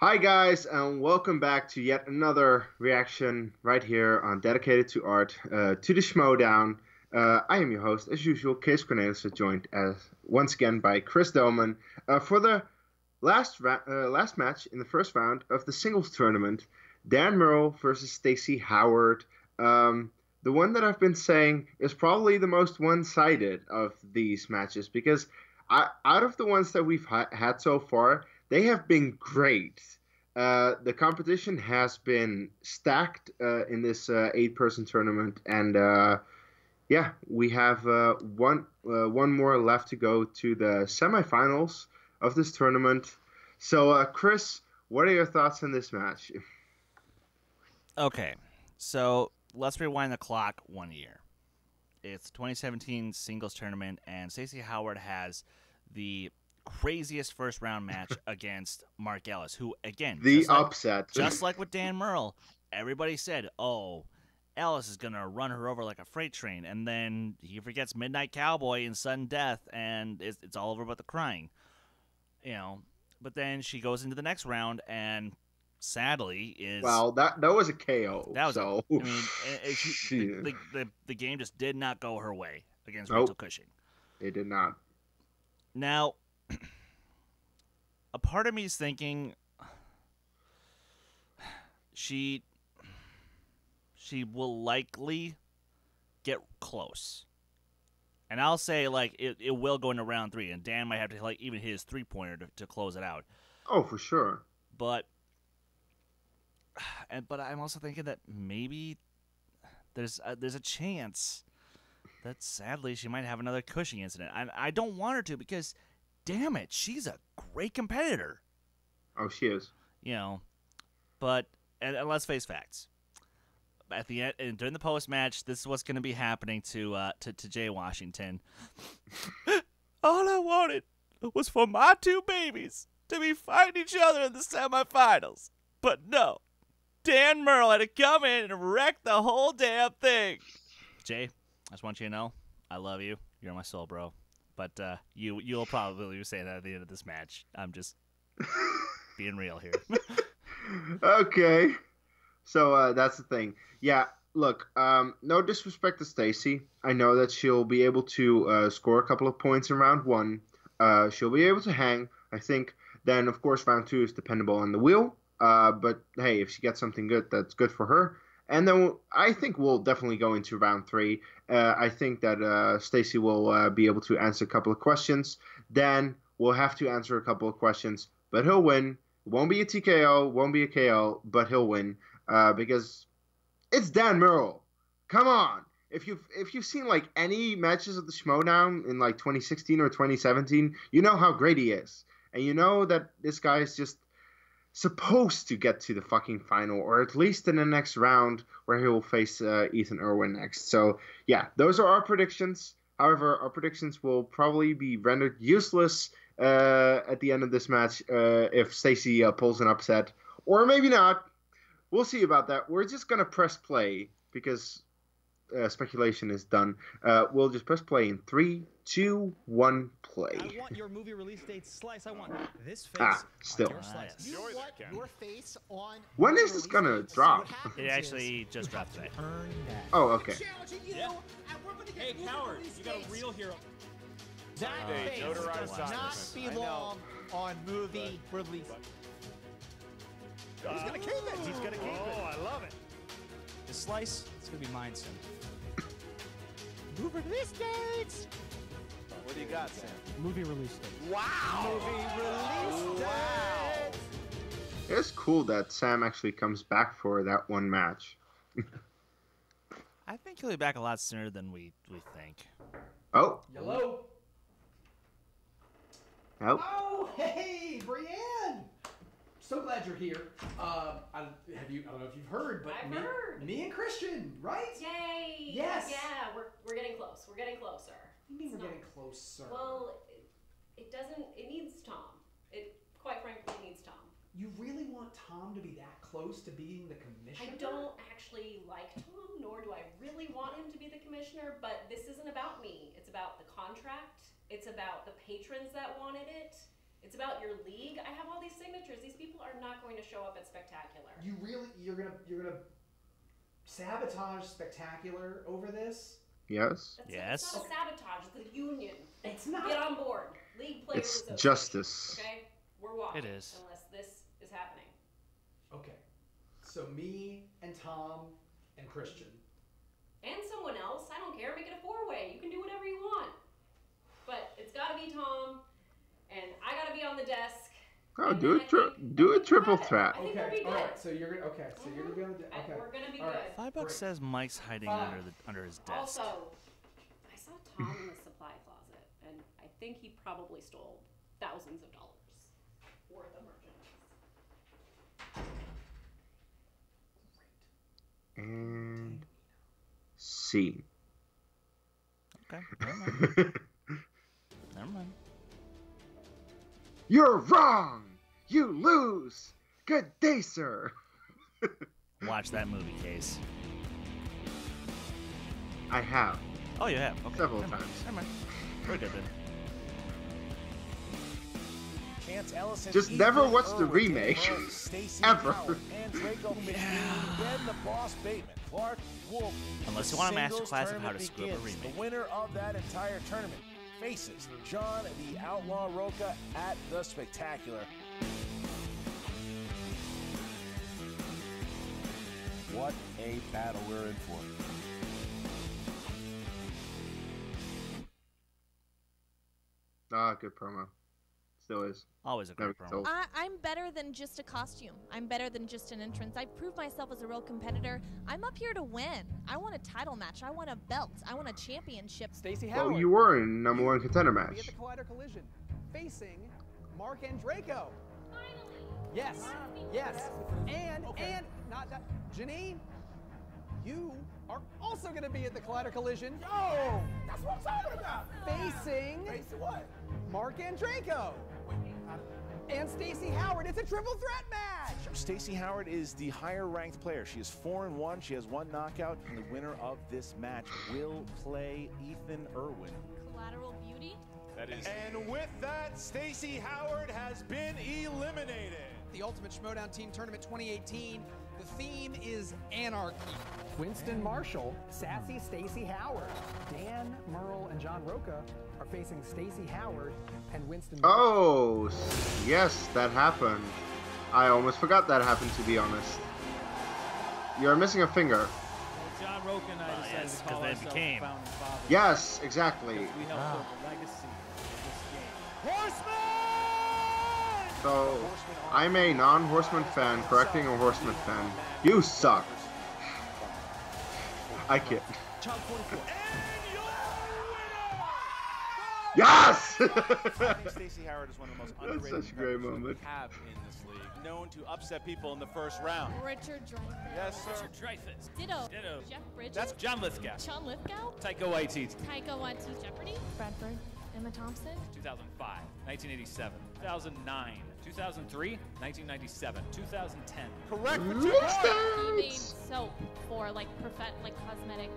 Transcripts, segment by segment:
Hi guys, and welcome back to yet another reaction right here on Dedicated to Art, to the Schmoedown. I am your host, as usual, Kees Cornelissen, joined as once again by Chris Doman for the last match in the first round of the singles tournament. Dan Murrell versus Stacy Howard. The one that I've been saying is probably the most one-sided of these matches because out of the ones that we've had so far, they have been great. The competition has been stacked in this eight-person tournament, and yeah, we have one more left to go to the semifinals of this tournament. So, Chris, what are your thoughts on this match? Okay, so let's rewind the clock 1 year. It's 2017 singles tournament, and Stacey Howard has the craziest first round match against Mark Ellis, who again, The upset, just like with Dan Murrell, everybody said, "Oh, Ellis is gonna run her over like a freight train," and then he forgets Midnight Cowboy and sudden death, and it's all over but the crying, you know. But then she goes into the next round and sadly is well, that was a KO. that was so I mean the game just did not go her way against Rachel Cushing. It did not. Now, a part of me is thinking she will likely get close. And I'll say, like, it will go into round 3, and Dan might have to, like, even hit his three-pointer to close it out. Oh, for sure. But I'm also thinking that maybe there's a chance that, sadly, she might have another Cushing incident. I don't want her to because, damn it, she's a great competitor. Oh, she is. You know, but and let's face facts. At the end, and during the post match, this is what's going to be happening to Jay Washington. All I wanted was for my two babies to be fighting each other in the semifinals, but no, Dan Murrell had to come in and wreck the whole damn thing. Jay, I just want you to know, I love you. You're my soul, bro. But you'll probably say that at the end of this match. I'm just being real here. Okay. So that's the thing. Yeah, look, no disrespect to Stacy. I know that she'll be able to score a couple of points in round 1. She'll be able to hang, I think. Then, of course, round 2 is dependable on the wheel. But, hey, if she gets something good, that's good for her. And then I think we'll definitely go into round 3. I think that Stacy will be able to answer a couple of questions. Dan will have to answer a couple of questions, but he'll win. It won't be a TKO, won't be a KO, but he'll win. Because it's Dan Murrell. Come on. If you've seen like any matches of the Schmoedown in like 2016 or 2017, you know how great he is. And you know that this guy is just supposed to get to the fucking final, or at least in the next round where he will face Ethan Irwin next. So yeah, those are our predictions. However, our predictions will probably be rendered useless at the end of this match if Stacy pulls an upset, or maybe not. We'll see about that. We're just going to press play because speculation is done. We'll just press play in 3, 2, 1, play. I want your movie release date slice. I want this face still. on your slice. You want your face on when is this going to drop? It actually just dropped today. Oh, okay. Yeah. Hey, coward, you got a real hero. That face does not belong on movie release. He's gonna keep it. He's gonna keep it. Oh, I love it. The slice, it's gonna be mine soon. Movie release dates. What do you got, Sam? Movie release date. Wow. Movie release dates. It's cool that Sam actually comes back for that one match. I think he'll be back a lot sooner than we think. Oh. Hello. Oh. Oh, hey, Brienne. So glad you're here. I don't know if you've heard, but I've heard. Me and Christian, right? Yay! Yes. Yeah, we're getting close. We're getting closer. What do you mean we're getting closer? Well, it doesn't. It needs Tom. It quite frankly needs Tom. You really want Tom to be that close to being the commissioner? I don't actually like Tom, nor do I really want him to be the commissioner. But this isn't about me. It's about the contract. It's about the patrons that wanted it. It's about your league. I have all these signatures. These people are not going to show up at Spectacular. You're gonna sabotage Spectacular over this? Yes. Yes. It's not a sabotage. It's a union. It's not. Get on board. League Players It's Association, justice. Okay? We're walking. It is. Unless this is happening. Okay. So me and Tom and Christian. And someone else. I don't care. Make it a 4-way. You can do whatever you want. But it's got to be Tom, and I got to be on the desk. Oh, and do then a triple got it. threat. I think we'll be Okay. good. All right. So you're gonna. Okay. So you're gonna be on the. Okay. We're gonna be All good. right. $5 says Mike's hiding under his desk. Also, I saw Tom in the supply closet, and I think he probably stole thousands of dollars worth of merchandise. And C. Okay. Never mind. Never mind. You're wrong. You lose. Good day, sir. Watch that movie, Case. I have. Oh, you have. Okay. Several Never mind. times. Never mind. We're good then. Chance Ellison, Just Ethan never watched the Irwin, remake. Murrell, Stacy Ever. Howard, and Draco McNeely, Ben the Boss Bateman, Clark Wolf. Unless The you want a singles masterclass of how to tournament screw up a begins. remake. The winner of that entire tournament faces John the Outlaw Roca at the Spectacular. What a battle we're in for. Ah, good promo. Still is. Always a great Never promo. told. I'm better than just a costume. I'm better than just an entrance. I've proved myself as a real competitor. I'm up here to win. I want a title match. I want a belt. I want a championship. Stacy Well, Howard. you were in number one contender Be at match. the Collider Collision, facing Mark and Draco. Yes. Yes. And not that. Janine, you are also going to be at the Collider Collision. Oh, that's what I'm talking about. Facing Facing what? Mark and Draco. And Stacy Howard. It's a triple threat match. Stacy Howard is the higher ranked player. She is 4-1. She has 1 knockout, and the winner of this match will play Ethan Irwin. Collateral beauty. That is. And with that, Stacy Howard has been eliminated. The Ultimate Schmoedown Team Tournament 2018. The theme is anarchy. Winston Marshall, sassy Stacy Howard. Dan, Murrell, and John Roca are facing Stacy Howard and Winston. Oh, yes, that happened. I almost forgot that happened, to be honest. You're missing a finger. John Roca and I decided yes, to 'cause call they ourselves became. Founding Fathers. Yes, exactly. We helped build the legacy of this game. Horseman! So, I'm a non-Horseman fan correcting a Horseman fan. You suck. I kid. Child 44. Yes! I think Stacy Howard is one of the most That's underrated such a great competitors moment. We have in this league, known to upset people in the first round. Richard Dreyfuss. Yes, sir. Dreyfus. Ditto. Ditto. Jeff Bridges. That's John Lithgow. John Lithgow. Taika Waititi. Taika Waititi. Jeopardy. Bradford. Emma Thompson. 2005, 1987, 2009, 2003, 1997, 2010. Correct with Mixed 2 points. He made outs. soap for like cosmetic.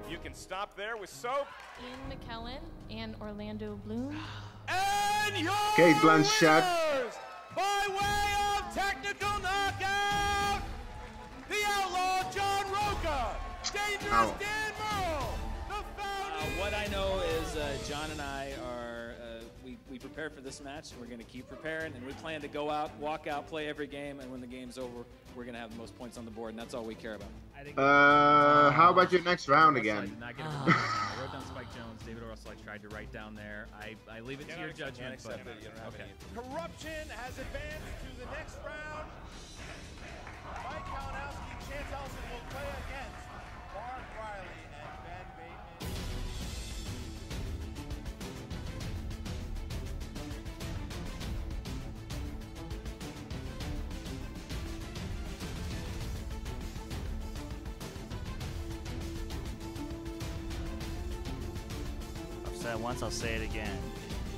You can stop there with soap. Ian McKellen and Orlando Bloom. And your Kate Blanchett. winners, by way of technical knockout, the outlaw John Roca, dangerous Ow. Dan Murrell, the founding. What I know is John and I are we prepared for this match. We're going to keep preparing, and we plan to go out, walk out, play every game, and when the game's over, we're going to have the most points on the board, and that's all we care about. I think How about your next round I again? did not get it. I wrote down Spike Jones, David Russell. I tried to write down there. I leave it to your judgment. But, okay. Corruption has advanced to the next round. Mike Kalinowski, Chance Ellison will play against Mark Riley and Ben Bateman. I've said it once, I'll say it again.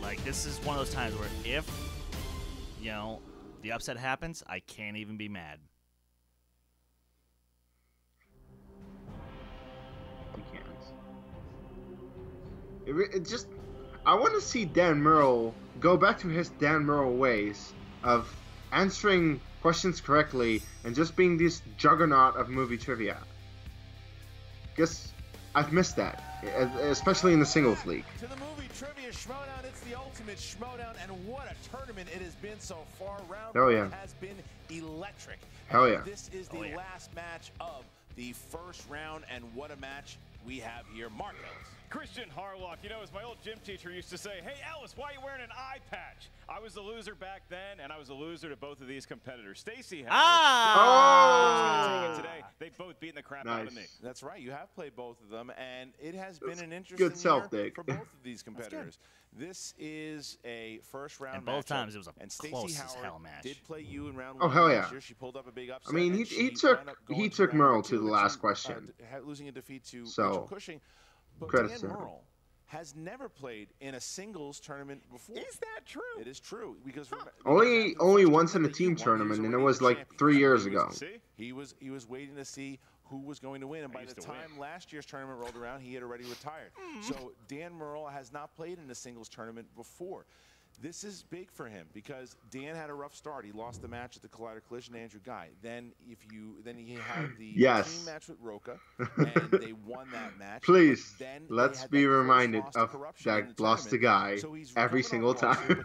Like, this is one of those times where if, you know, the upset happens, I can't even be mad. You can't. It just, I want to see Dan Murrell go back to his Dan Murrell ways of answering questions correctly and just being this juggernaut of movie trivia. Guess I've missed that, especially in the singles league. To the movie trivia Schmoedown, it's the ultimate Schmoedown, and what a tournament it has been so far. Round Hell one yeah. has been electric. Hell And yeah. This is the last match of the first round, and what a match we have here. Mark Ellis. Christian Harlock, you know, as my old gym teacher used to say, hey, Ellis, why are you wearing an eye patch? I was a loser back then, and I was a loser to both of these competitors. Stacy has today. They've both beaten the crap out of me. That's right. You have played both of them, and it has been an interesting good year self-dig. for both of these competitors. This is a first-round And both matchup, times it was a and Stacey close as Howard hell match. did play you in round Oh, one hell last yeah. year. She pulled up a big upset. I mean, and he she took wound up going he to took round Murrell number to two, the but last she, question. losing a defeat to So, Rachel Cushing. But credit Dan to her. Murrell has never played in a singles tournament before. Is that true? It is true because Only once in a team tournament, and it was like 3 years ago. He was waiting to see who was going to win, and by the time last year's tournament rolled around, he had already retired. So Dan Murrell has not played in a singles tournament before. This is big for him because Dan had a rough start. He lost the match at the Collider Collision to Andrew Guy. Then he had the team match with Roca, and they won that match. Please, then let's be reminded of that lost to Guy every single time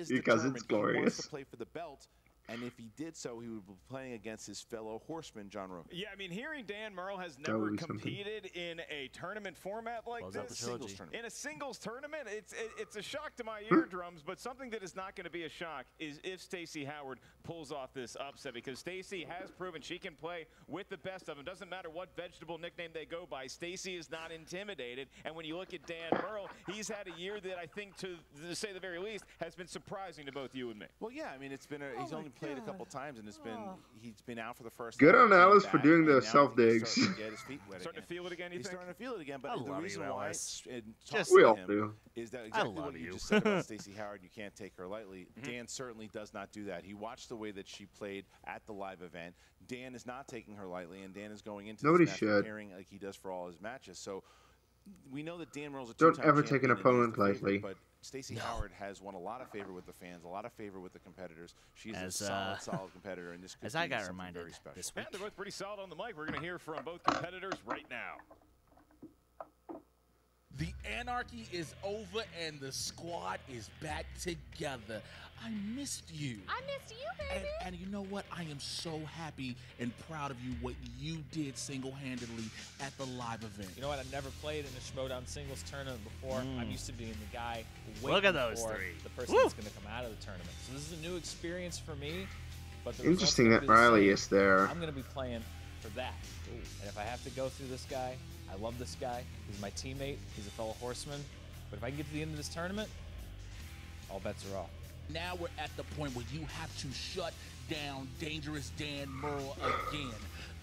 because it's glorious. He wants to play for the belt. And if he did so, he would be playing against his fellow horseman, John Roca. Yeah, I mean, hearing Dan Murrell has never competed in a tournament format like this. In a singles tournament, it's a shock to my eardrums, but something that is not going to be a shock is if Stacy Howard pulls off this upset, because Stacy has proven she can play with the best of them. Doesn't matter what vegetable nickname they go by, Stacy is not intimidated. And when you look at Dan Murrell, he's had a year that I think, to say the very least, has been surprising to both you and me. Well, yeah, I mean, it's been he's only played a couple times, and he's been out for the first. Good on Alice back, for doing the and now self digs. Starting to get his feet wet Starting to feel it again. He's starting to feel it again, but the reason why we all do is that exactly what you just said about Stacy Howard. You can't take her lightly. Dan certainly does not do that. He watched the way that she played at the live event. Dan is not taking her lightly, and Dan is going into this match preparing like he does for all his matches. So we know that Dan Murrell's a two-time Don't ever take an champion and opponent he's the favorite, lightly. but Stacy Howard has won a lot of favor with the fans, a lot of favor with the competitors. She's a solid competitor, and this could be got something reminded very special. this week. And they're both pretty solid on the mic. We're going to hear from both competitors right now. The anarchy is over and the squad is back together. I missed you. I missed you, baby. And you know what? I am so happy and proud of you, what you did single-handedly at the live event. You know what? I've never played in a Schmoedown singles tournament before. I'm used to being the guy waiting Look at those for three. the person that's going to come out of the tournament. So this is a new experience for me. But the Interesting results that are gonna be the Riley same. is there. I'm going to be playing for that. And if I have to go through this guy, I love this guy. He's my teammate. He's a fellow horseman. But if I can get to the end of this tournament, all bets are off. Now we're at the point where you have to shut down Dangerous Dan Murrell again.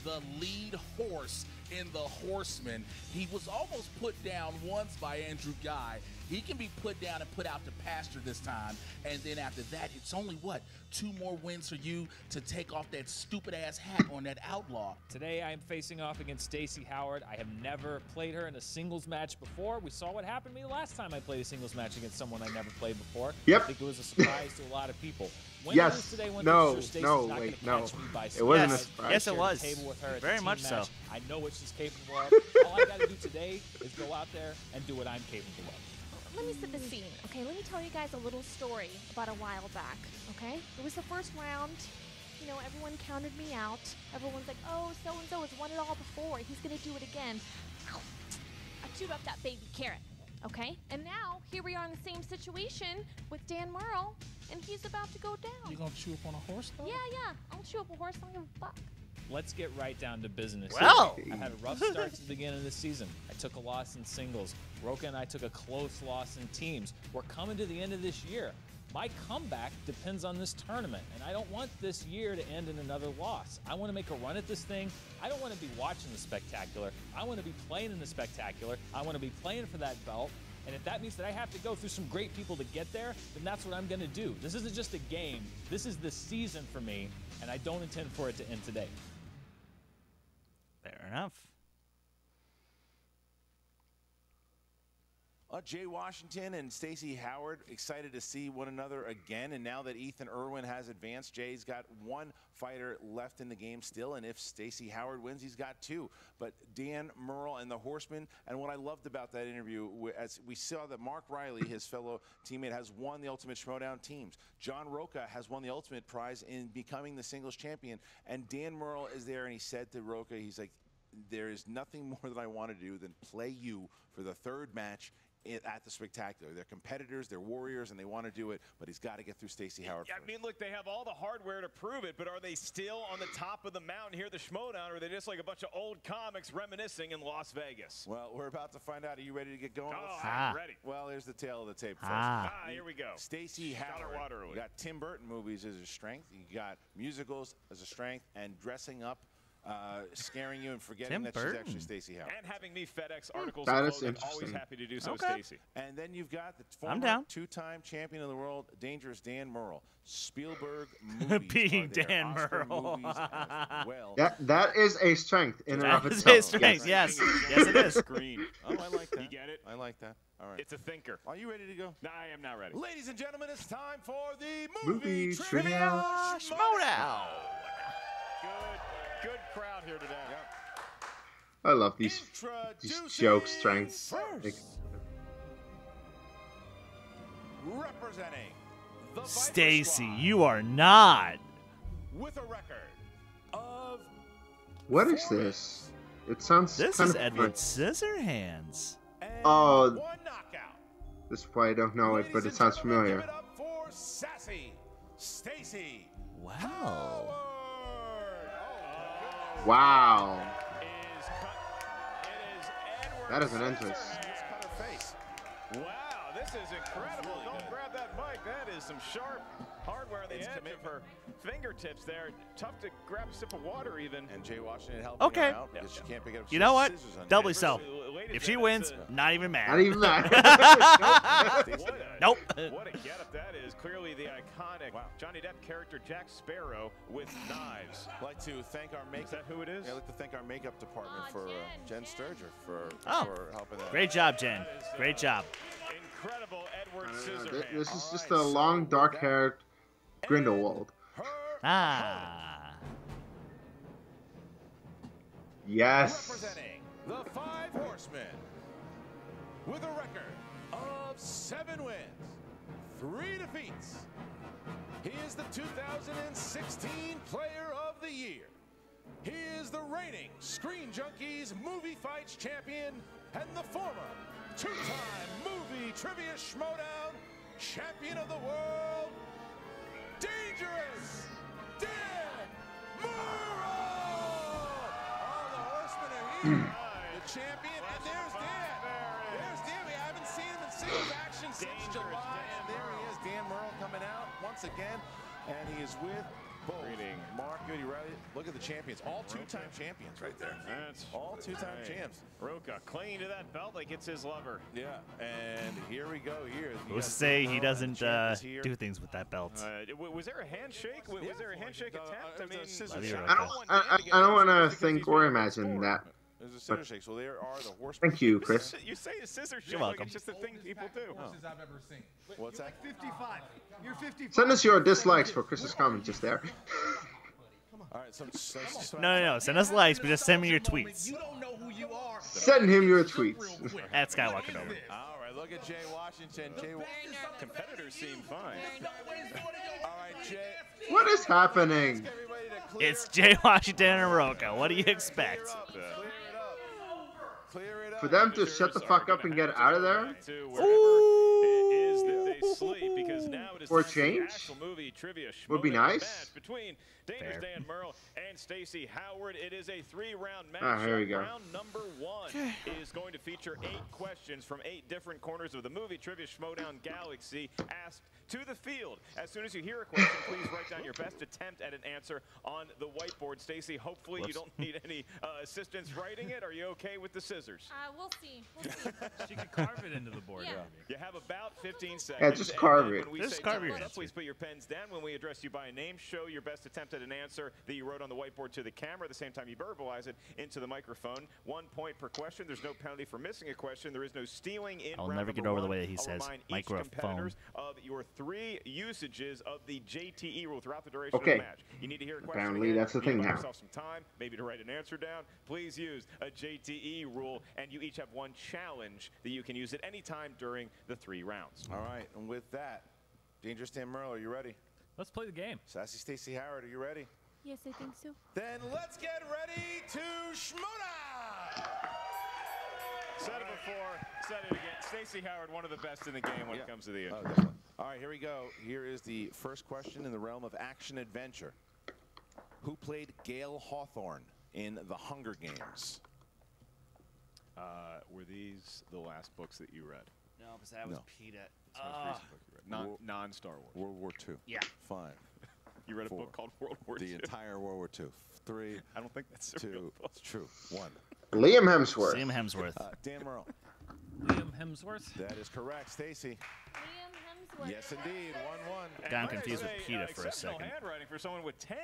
The lead horse in the Horsemen. He was almost put down once by Andrew Guy. He can be put down and put out to pasture this time. And then after that, it's only, what, 2 more wins for you to take off that stupid-ass hat on that outlaw. Today I am facing off against Stacy Howard. I have never played her in a singles match before. We saw what happened to me the last time I played a singles match against someone I never played before. Yep. I think it was a surprise to a lot of people. When Yes. today, when No. sure Stacy's No. not Wait. gonna No. catch me by It wasn't a surprise. surprise. Yes, it Share was. the table with her at the Very team much so. match. I know what she's capable of. All I got to do today is go out there and do what I'm capable of. Let me set the scene, okay? Let me tell you guys a little story about a while back, okay? It was the first round. You know, everyone counted me out. Everyone's like, oh, so-and-so has won it all before. He's going to do it again. I chewed up that baby carrot, okay? And now, here we are in the same situation with Dan Murrell, and he's about to go down. You gonna chew up on a horse, though? Yeah. I'll chew up a horse. I don't give a fuck. Let's get right down to business. Well. I had a rough start to the beginning of the season. I took a loss in singles. Roca and I took a close loss in teams. We're coming to the end of this year. My comeback depends on this tournament, and I don't want this year to end in another loss. I want to make a run at this thing. I don't want to be watching the spectacular. I want to be playing in the spectacular. I want to be playing for that belt. And if that means that I have to go through some great people to get there, then that's what I'm going to do. This isn't just a game. This is the season for me, and I don't intend for it to end today. Fair enough. Jay Washington and Stacy Howard excited to see one another again, and now that Ethan Irwin has advanced, Jay's got one fighter left in the game still, and if Stacy Howard wins, he's got two. But Dan Murrell and the Horsemen, and what I loved about that interview, as we saw that Mark Riley, his fellow teammate, has won the Ultimate Schmoedown teams. John Roca has won the Ultimate Prize in becoming the singles champion, and Dan Murrell is there, and he said to Roca, he's like, there is nothing more that I want to do than play you for the third match at the Spectacular. They're competitors, they're warriors, and they want to do it, but he's got to get through Stacy Howard first. I mean, look, they have all the hardware to prove it, but are they still on the top of the mountain here at the Schmoedown, or are they just like a bunch of old comics reminiscing in Las Vegas? Well, we're about to find out. Are you ready to get going? Oh, I'm ready. Well, here's the tail of the tape first. Here we go. Stacy Howard. You got Tim Burton movies as a strength. You got musicals as a strength, and dressing up, scaring you and forgetting that she's actually Stacy Howard. And having me FedEx articles. That is I'm interesting. always happy to do so, Stacy. And then you've got the former two-time champion of the world, Dangerous Dan Murrell. Spielberg movies Being are there. Dan Oscar Murrell. movies as well. That is a strength in and of That is itself. a strength, yes. Yes, it is. Screen. Oh, I like that. You get it? I like that. All right. It's a thinker. Are you ready to go? No, I am not ready. Ladies and gentlemen, it's time for the Movie Trivia Trivia Schmoedown. Good crowd here today. I love these joke strengths. Representing the Viper Stacy, Squad you are not. with a record of What is this? It sounds This kind is of Edward Scissorhands. Oh, one knockout. this is why I don't know it, but it sounds familiar. Give it up for Sassy Stacy. Wow. Wow. That is an entrance. Wow, this is incredible. Don't grab that mic. That is some sharp hardware on the edge of her fingertips there. Tough to grab a sip of water even. And Jay Washington helping her out because she can't pick it up. You know what? Scissors on Doubly it. so. If she wins, not even mad. Not even mad. Nope. What a getup that is. Clearly the iconic Johnny Depp character Jack Sparrow with knives. I'd like to thank our makeup. Is that who it is? Yeah, I'd like to thank our makeup department for Jen Sturger for helping that. Great job, Jen. Great job. Incredible Edward Scissorhands. This is just a long, dark-haired Grindelwald. Yes. Representing the Five Horsemen with a record of 7 wins, 3 defeats. He is the 2016 Player of the Year. He is the reigning Screen Junkies Movie Fights Champion and the former 2-time Movie Trivia Schmoedown Champion of the World, Dangerous Dan Murrell! Oh, the Horsemen are here. The champion, and there's Dan. There's Dan. We haven't seen him in singles action since July, and there he is, Dan Murrell coming out once again, and he is with both Mark Goody Riley. Look at the champions, all 2-time champions right there. That's all 2-time champs. Roca clinging to that belt like it's his lover. Yeah, and here we go. Who's to say he doesn't do things with that belt? Was there a handshake? Was there a handshake attempt? I mean, I don't want to think or imagine that. There's a scissor shake, so there are the Horsemen. Thank you, Chris. You say a scissor shake You're like welcome. it's just a thing people do. Horses I've ever seen. What's that? 55. You're 55. Send us your dislikes for Chris's comment just there. All right, No. Send us likes, but just send me your tweets. You don't know who you are. Send him your tweets. At Skywalker over. All right, look at Jay Washington. Competitors seem fine. All right, Jay. What is happening? It's Jay Washington and Roca. What do you expect? Clear it up. For them to shut the fuck up and get out of there? For a change? Would be nice. Between Dangerous Dan Murrell and Stacy Howard, it is a 3-round match. Ah, here we go. Round number 1 is going to feature 8 questions from 8 different corners of the movie Trivia Schmoedown Galaxy asked to the field. As soon as you hear a question, please write down your best attempt at an answer on the whiteboard. Stacy, hopefully you don't need any assistance writing it. Are you okay with the scissors? We'll see. We'll see. She could carve it into the board. Yeah. You have about 15 seconds. Yeah, just carve it. Just carve your answer. Please put your pens down. When we address you by name, show your best attempt at an answer that you wrote on the whiteboard to the camera. At the same time, you verbalize it into the microphone. 1 point per question. question. There's no penalty for missing a question. There is no stealing in I'll round never get number over the one. way that he I'll says remind each microphone. competitors of your 3 usages of the JTE rule throughout the duration of Okay. the match. You need to hear a question Apparently again. that's the You thing buy now. yourself some time, maybe to write an answer down. Please use a JTE rule, and you each have 1 challenge that you can use at any time during the 3 rounds. All right, and with that, Dangerous Dan Murrell, are you ready? Let's play the game. Sassy Stacy Howard, are you ready? Yes, I think so. Then let's get ready to Schmoedown! Said it before, said it again. Stacey Howard, one of the best in the game when it comes to the intro. Definitely. All right, here we go. Here is the first question in the realm of action-adventure. Who played Gail Hawthorne in The Hunger Games? Were these the last books that you read? No, because that was PETA. That's the most recent book you read. Non-Star Wars. World War II. Yeah. 5. You read a 4. book called World War II? The entire World War II. 3. I don't think that's a 2. real book. It's true. 1. Liam Hemsworth. Liam Hemsworth. Dan Murrell. Liam Hemsworth. That is correct. Stacy. Liam Hemsworth. Yes, indeed. 1-1. Got confused with PETA for a exceptional second. handwriting for someone with 10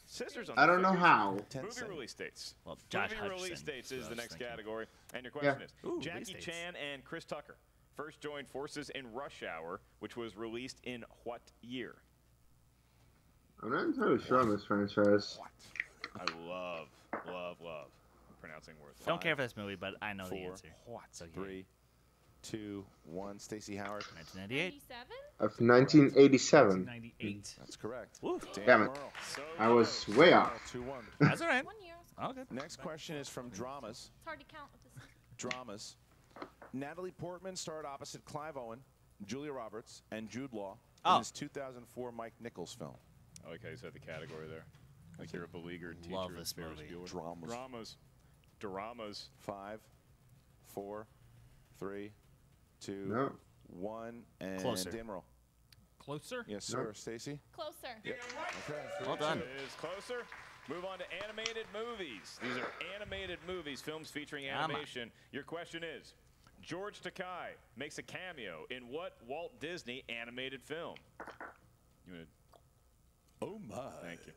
sisters on I the don't know fingers. how. Movie release dates. Well, Josh Movie Hutcherson, release dates that's is what the I was next thinking. category. And your question is, Ooh, Jackie release dates. Chan and Chris Tucker first joined forces in Rush Hour, which was released in what year? I'm not entirely sure on this franchise. I love pronouncing words. Don't care for this movie, but I know the 4. answer. So 3, 2, 1. Stacy Howard. 1998. 97? Of 1987. 98. That's correct. Woo. Dan Damn it. Murrell. So I was way off. 2-1. That's all right. 1 year. Oh, good. Next question is from Dramas. It's hard to count with this. Dramas. Natalie Portman starred opposite Clive Owen, Julia Roberts, and Jude Law in his 2004 Mike Nichols film. I like how you said the category there. Like you're a beleaguered teacher. Love in this Ferris movie. Bueller. Dramas. 5, 4, 3, 2, No. 1, and Closer. Dan Murrell. Closer? Yes, sir. Nope. Stacy? Closer. Okay. Well done. Is closer. Move on to animated movies. These are animated movies, films featuring Come on. animation. Your question is, George Takei makes a cameo in what Walt Disney animated film? You wanna, Oh, my. thank you.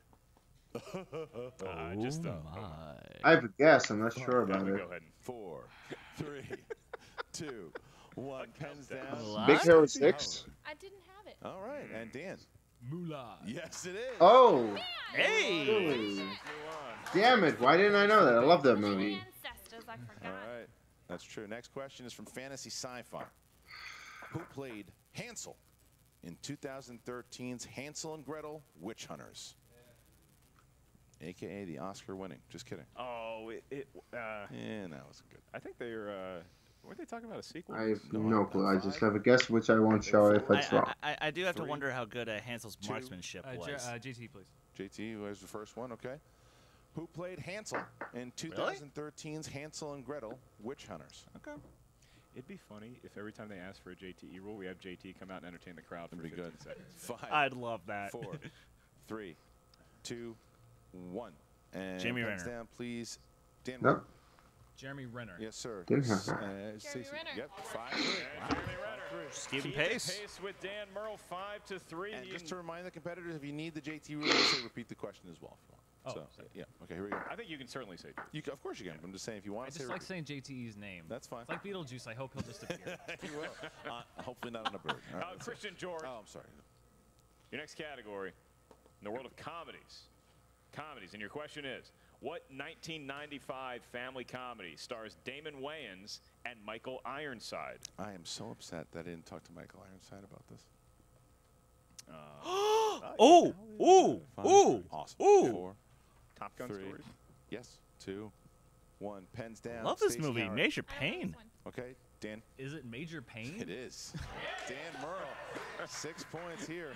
Just I have a guess. I'm not sure about go it. ahead. 4, 3, 2, 1. Pens down. What? Big Hero 6? I didn't have it. All right. And Dan? Moolah. Yes, it is. Oh! Hey! Ooh. Move on. Damn it. Why didn't I know that? I love that movie. Ancestors, I All forgot. right. That's true. Next question is from Fantasy Sci-Fi. Who played Hansel in 2013's Hansel and Gretel Witch Hunters? AKA the Oscar-winning. Just kidding. Oh, Yeah, that wasn't good. I think they're, weren't they talking about a sequel? I have no clue. I just have a guess, which I won't show if it's wrong. I do have to 3, wonder how good Hansel's 2, marksmanship was. JT, please. JT was the first one, okay. Who played Hansel in 2013's Hansel and Gretel Witch Hunters? Okay. It'd be funny if every time they ask for a JTE rule, we have JT come out and entertain the crowd for That'd be 15 good. seconds. 5, I'd love that. 4, 3, 2, 1. And Jamie pens Renner. down, please. Dan. Nope. Jeremy Renner. Yes, sir. Didn't have that. Stacey. Renner. Yep. 5-3. Jeremy Renner. Just keeping Keeping pace. with Dan Murrell, 5-3. And just to remind the competitors, if you need the JT rule, say repeat the question as well. If you want. Oh, so, yeah. Okay, here we go. I think you can certainly say Of course you can. I'm just saying, if you I want to just say like saying JTE's name. That's fine. It's like Beetlejuice. I hope he'll just appear. you will. Hopefully not on a bird. All right, Christian George. Oh, I'm sorry. Your next category, in the world of comedies. And your question is, what 1995 family comedy stars Damon Wayans and Michael Ironside? I am so upset that I didn't talk to Michael Ironside about this. Oh! Ooh! Fine. Ooh! Awesome. Ooh! 4, Top Gun 3. stories? Yes. 2, 1. Pens down. Love this Stacey movie. Howard. Major I love Pain. this one. Okay, Dan. Is it Major Pain? It is. Dan Murrell. 6 points here.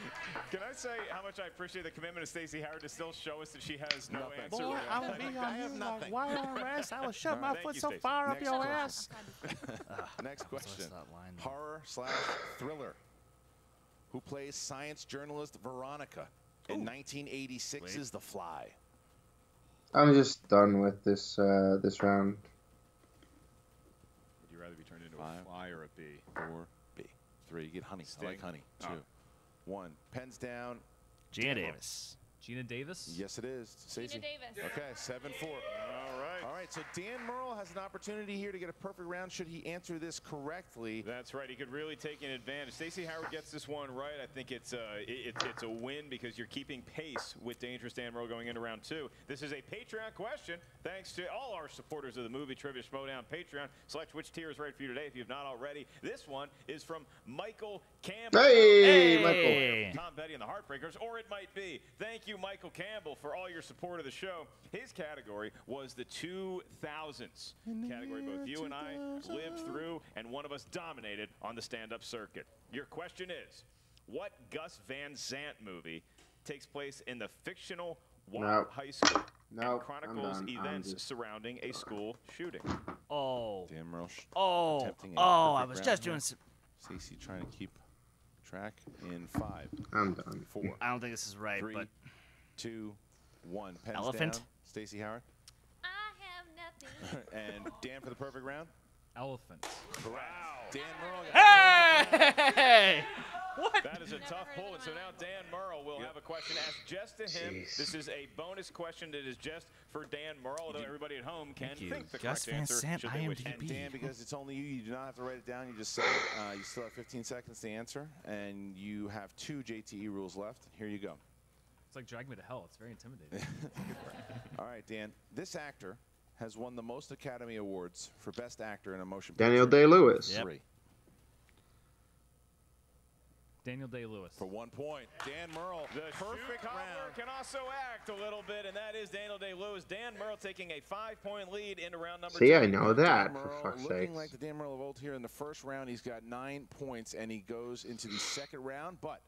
Can I say how much I appreciate the commitment of Stacey Howard to still show us that she has no Nothing. answer? Boy, really? I will be on you like wire on rest. I will shove my foot so far up your ass. Next question. that line, though. Horror/thriller. Who plays science journalist Veronica in 1986's The Fly? I'm just done with this this round. Would you rather be turned into 5, a fly or a bee? 4, B. 3. You get honey. I like honey. 2, 1. Pens down. Gina Dan Davis. Gina Davis? Yes, it is. Stacy. Gina Davis. Okay, 7-4. All right. All right, so Dan Murrell has an opportunity here to get a perfect round should he answer this correctly. That's right. He could really take an advantage. Stacey Howard gets this one right. I think it's a win because you're keeping pace with Dangerous Dan Murrell going into round 2. This is a Patreon question. Thanks to all our supporters of the movie Trivia Schmoedown Patreon. Select which tier is right for you today if you've not already. This one is from Michael Campbell. Hey, Michael. Tom Petty and the Heartbreakers, or it might be. Thank you, Michael Campbell, for all your support of the show. His category was the 2000s category. Both you and I lived through, and one of us dominated on the stand-up circuit. Your question is, what Gus Van Sant movie takes place in the fictional Wild High School and chronicles events surrounding a school shooting? Oh. Dan Murrell attempting a I perfect was round just here. doing. Stacy trying to keep track in 5. I'm done. 4. I don't think this is right, 3, but 2, 1. Pens elephant. down. Stacey Howard. I have nothing. And Dan for the perfect round. Elephant. Wow. Dan Murrell. Hey! What? That is a tough pull. And so now Dan Murrell will have a question asked just to him. Jeez. This is a bonus question that is just for Dan Murrell, although everybody at home can think the Gus correct Van answer. Sant, should they wish. And Dan, because it's only you, you do not have to write it down. You just say it. You still have 15 seconds to answer, and you have 2 JTE rules left. Here you go. It's like Drag Me to Hell. It's very intimidating. All right, Dan. This actor has won the most Academy Awards for Best Actor in a Motion Picture. Daniel Day-Lewis. 3. Daniel Day-Lewis. For 1 point. Dan Murrell. The perfect shoe cobbler round. can also act a little bit, and that is Daniel Day-Lewis. Dan Murrell taking a 5-point lead into round number 2. See, I know that, Dan for Murrell, fuck's looking sakes. like the Dan Murrell of old here in the first round. He's got 9 points, and he goes into the second round. But,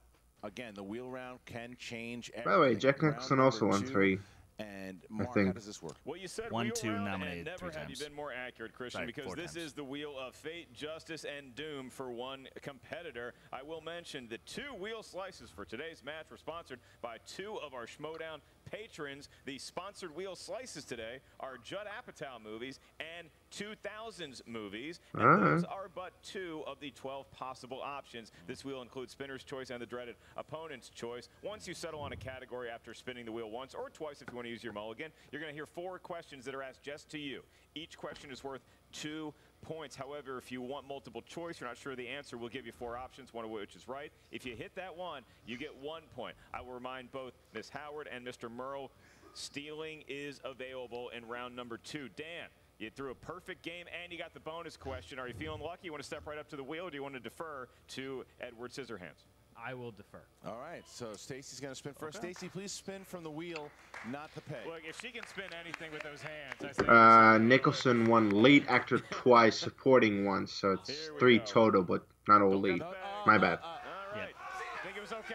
again, the wheel round can change everything. By the way, Jack Round Nicholson also number won 2. 3. And Mark, think. how does this work? Well, you said Won wheel 2, round, nominated and never 3 have you times. been more accurate, Christian, Sorry, because 4 this times. is the wheel of fate, justice, and doom for one competitor. I will mention the 2 wheel slices for today's match were sponsored by 2 of our Schmoedown patrons. The sponsored wheel slices today are Judd Apatow movies and 2000s movies, and those are but 2 of the 12 possible options. This wheel includes spinner's choice and the dreaded opponent's choice. Once you settle on a category after spinning the wheel once or twice if you want to use your mulligan, you're going to hear 4 questions that are asked just to you. Each question is worth 2 points. However, if you want multiple choice, you're not sure of the answer, we'll give you 4 options, one of which is right. If you hit that one, you get 1 point. I will remind both Ms. Howard and Mr. Murrell, stealing is available in round number 2. Dan, you threw a perfect game and you got the bonus question. Are you feeling lucky? You want to step right up to the wheel, or do you want to defer to Edward Scissorhands? I will defer. All right, so Stacy's going to spin first. Stacy, please spin from the wheel, not the peg. Look, if she can spin anything with those hands, I say Nicholson won lead actor twice, supporting once, so it's 3 total, but not all lead. My bad. All right. I think it was okay.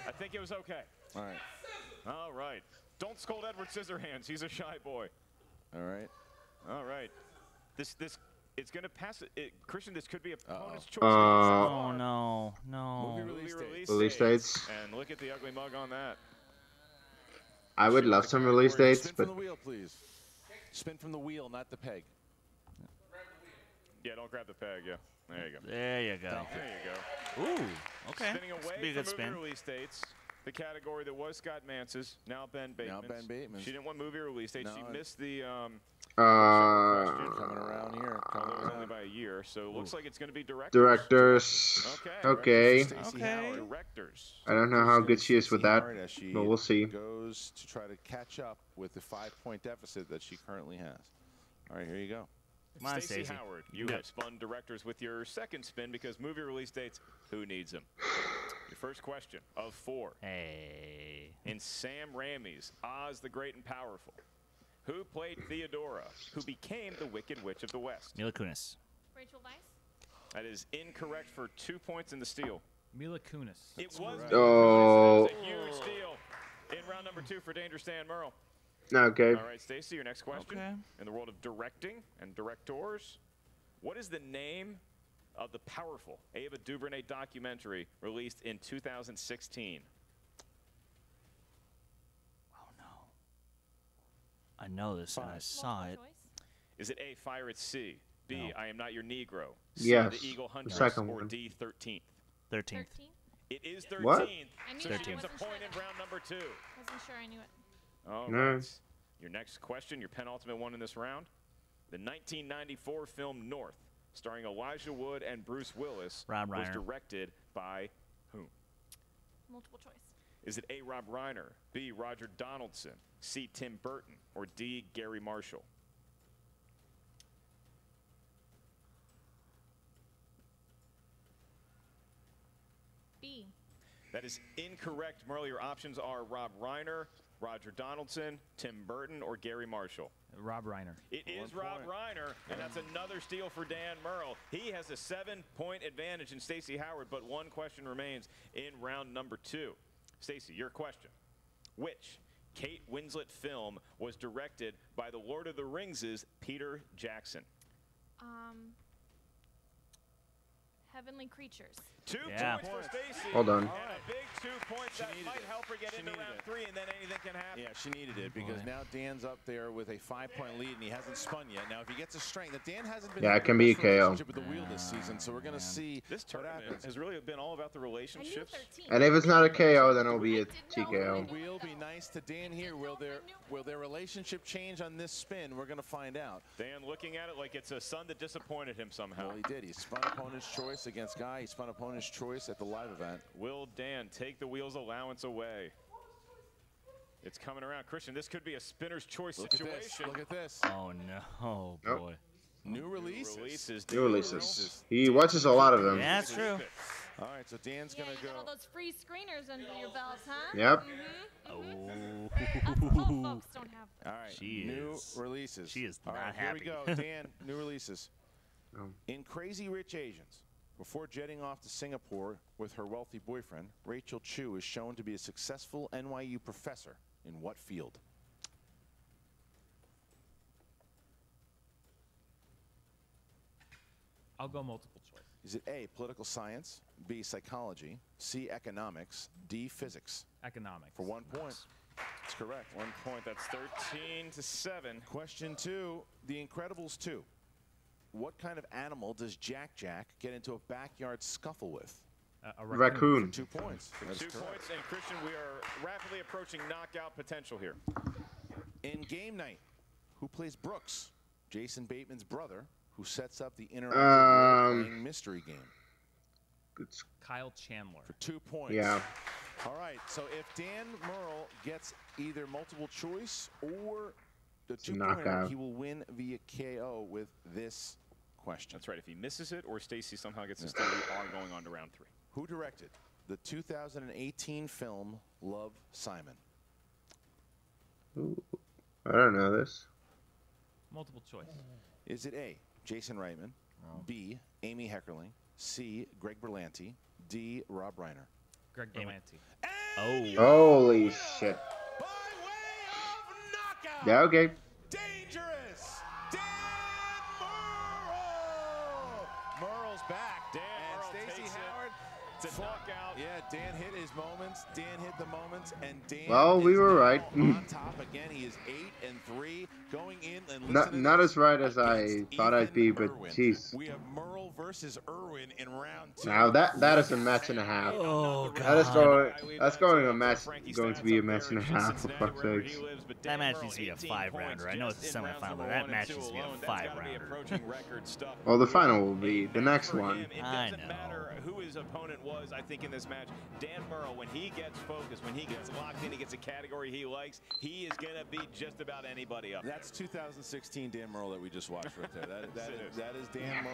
I think it was okay. All right. All right. Don't scold Edward Scissorhands. He's a shy boy. All right. All right. This it's going to pass it. Christian, this could be opponent's choice. Oh, no. Movie Release dates. And look at the ugly mug on that. I would love some release dates, Spin but from the wheel, please. Spin from the wheel, not the peg. Yeah, don't grab the peg. Yeah. There you go. There you go. There you go. Ooh, okay. Spinning This could away be a good from spin. movie release dates. The category that was Scott Mance's, now Ben Bateman's. Now Ben Bateman's. She didn't want movie release dates. No, She missed the coming around here. although it was only by a year. So it looks like it's going to be directors. directors. Okay. Stacey Howard. Directors. I don't know how good she is with that, Howard as she but we'll see. goes to try to catch up with the 5-point deficit that she currently has. All right, here you go. Come on, Stacey Stacey. Howard, you have spun directors with your second spin because movie release dates, who needs them? Your first question of 4. Hey. In Sam Raimi's Oz the Great and Powerful, who played Theodora, who became the Wicked Witch of the West? Mila Kunis. Rachel Weisz. That is incorrect for 2 points in the steal. Mila Kunis. It was correct. Oh. It was a huge steal in round number 2 for Dangerous Dan Murrell. Okay. All right, Stacy, your next question. Okay. In the world of directing and directors, what is the name of the powerful Ava DuVernay documentary released in 2016? Oh, no. I know this, and I saw it. Is it A, Fire at Sea, B, No. I Am Not Your Negro, C, Yes, The Eagle the Huntress, second or one. D, 13th? 13th. It is 13th. What? I knew So that. she gets a Wasn't point sure. in round number 2. Wasn't sure I knew it. All No. right. Your next question, your penultimate one in this round. The 1994 film North, starring Elijah Wood and Bruce Willis, Rob was Reiner. directed by whom? Multiple choice. Is it A, Rob Reiner, B, Roger Donaldson, C, Tim Burton, or D, Gary Marshall? B. That is incorrect, Murrell. Your options are Rob Reiner, Roger Donaldson, Tim Burton, or Gary Marshall. Rob Reiner. It is Rob Reiner, and that's another steal for Dan Murrell. He has a 7-point advantage in Stacy Howard, but one question remains in round number 2. Stacy, your question. Which Kate Winslet film was directed by the Lord of the Rings' Peter Jackson? Heavenly Creatures. 2 Yeah. points for Stacy. Hold on. And a big 2 points that might help her get into round 3, and then anything can happen. Yeah, she needed it because now Dan's up there with a 5-point lead, and he hasn't spun yet. Now, if he gets a strength, now Dan hasn't been. Yeah, it can be a KO. Relationship with the wheel this season, so we're gonna see. This tournament has really been all about the relationships. And if it's not a KO, then it'll be a TKO. Will be nice to Dan here. Will their relationship change on this spin? We're gonna find out. Dan looking at it like it's a son that disappointed him somehow. Well, he did. He spun opponent's choice against Guy. He spun opponent's choice at the live event. Will Dan take the wheels allowance away? It's coming around. Christian, this could be a spinner's choice situation. Look at this. Oh, no. Oh, boy. New releases. New releases. He watches a lot of them. Yeah, that's true. All right, so Dan's Yeah, gonna you got all go. those free screeners under your belt, huh? Yep. Oh. Us old folks don't have them. All right, She new is- releases. she is All not right, happy. Here we go, Dan. New releases. Oh. In Crazy Rich Asians, before jetting off to Singapore with her wealthy boyfriend, Rachel Chu is shown to be a successful NYU professor in what field? I'll go multiple choice. Is it A, political science, B, psychology, C, economics, D, physics? Economics. For 1 point. That's correct. 1 point. That's 13-7. Question 2, The Incredibles 2. What kind of animal does Jack Jack get into a backyard scuffle with? A Raccoon. For 2 points. That's 2 correct. points, and Christian, we are rapidly approaching knockout potential here. In Game Night, who plays Brooks? Jason Bateman's brother, who sets up the interactive role-playing mystery game. It's, Kyle Chandler. For 2 points. yeah. All right, so if Dan Murrell gets either multiple choice or the It's a 2-pointer, knockout. he will win via KO with this question. That's right. If he misses it or Stacy somehow gets to steal, we are going on to round 3. Who directed the 2018 film Love, Simon? Ooh, I don't know this. Multiple choice. Is it A, Jason Reitman, B, Amy Heckerling, C, Greg Berlanti, D, Rob Reiner? Greg Berlanti. Oh. Holy shit. By way of knockout, Yeah, okay. dangerous Dan Murrell. Murrell's back. Dan and Murrell Stacy takes it. Howard. It's a knockout. Yeah, Dan hit his moments. Dan hit the moments, and Dan. Well, we is were now right. on top again. He is 8-3, going in and Not as right as I thought I'd be, but jeez. We have Murrell versus Irwin in round 2. Now that is a match and a half. Oh, That is God. going to be a match and a half, for fuck's sakes. That match needs to be a 5-rounder. I know it's a semifinal, but that match needs to be a 5-rounder. Well, the final will be the next one. It I doesn't know. matter who his opponent was, I think, in this match. Dan Murrell, when he gets focused, when he gets locked in, he gets a category he likes, he is going to beat just about anybody up. That's 2016 Dan Murrell that we just watched right there. That is Dan Murrell